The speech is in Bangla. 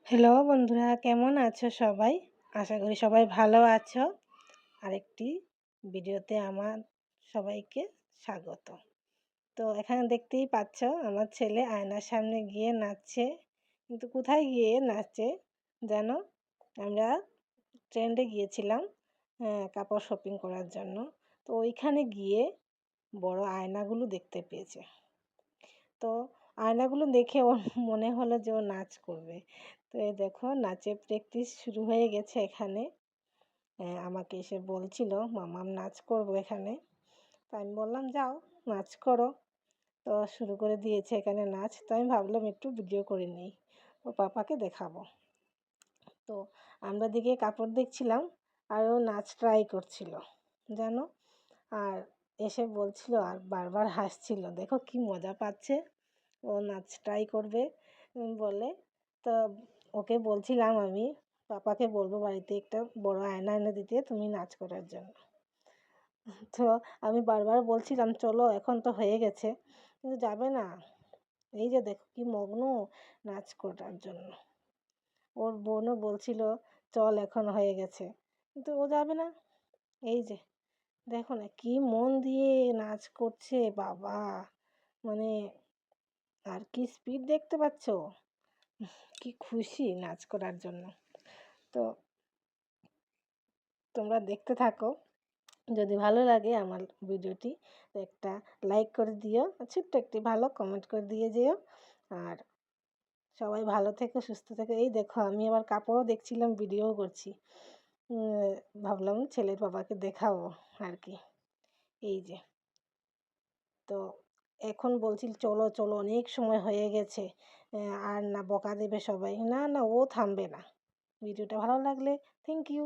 হ্যালো বন্ধুরা, কেমন আছো সবাই? আশা করি সবাই ভালো আছো। আরেকটি ভিডিওতে আমার সবাইকে স্বাগত। তো এখানে দেখতেই পাচ্ছ আমার ছেলে আয়নার সামনে গিয়ে নাচছে। কিন্তু কোথায় গিয়ে নাচছে জানো? আমরা ট্রেন্ডে গিয়েছিলাম কাপড় শপিং করার জন্য। তো ওইখানে গিয়ে বড় আয়নাগুলো দেখতে পেয়েছে। তো আয়নাগুলো দেখে ওর মনে হলো যে ও নাচ করবে। তো এই দেখো নাচের প্র্যাকটিস শুরু হয়ে গেছে এখানে। আমাকে এসে বলছিল মাম্মাম নাচ করবো এখানে। তো আমি বললাম যাও নাচ করো। তো শুরু করে দিয়েছে এখানে নাচ। তো আমি ভাবলাম একটু ভিডিও করে নিই, ওর পাপাকে দেখাবো। তো আমরা দিকে কাপড় দেখছিলাম আর ও নাচ ট্রাই করছিল জানো। আর এসে বলছিল আর বারবার হাসছিল, দেখো কি মজা পাচ্ছে, ও নাচ ট্রাই করবে বলে। তো ওকে বলছিলাম আমি পাপাকে বলবো বাড়িতে একটা বড় আয়না এনে দিতে তুমি নাচ করার জন্য। তো আমি বারবার বলছিলাম চলো এখন তো হয়ে গেছে, কিন্তু যাবে না। এই যে দেখো কি মগ্ন নাচ করার জন্য। ওর বোনও বলছিল চল এখন হয়ে গেছে, কিন্তু ও যাবে না। এই যে দেখো না কি মন দিয়ে নাচ করছে বাবা, মানে আর কি স্পিড দেখতে পাচ্ছ, কি খুশি নাচ করার জন্য। তো তোমরা দেখতে থাকো, যদি ভালো লাগে আমার ভিডিওটি তো একটা লাইক করে দিও, ছোট্ট একটি ভালো কমেন্ট করে দিয়ে যেও। আর সবাই ভালো থেকো, সুস্থ থেকো। এই দেখো আমি আবার কাপড়ও দেখছিলাম, ভিডিও করছি। উম, ভাবলাম ছেলের বাবাকে দেখাবো আর কি। এই যে তো এখন বলছিল চলো চলো অনেক সময় হয়ে গেছে, আর না বকা দেবে সবাই, না না ও থামবে না। ভিডিওটা ভালো লাগলে থ্যাংক ইউ।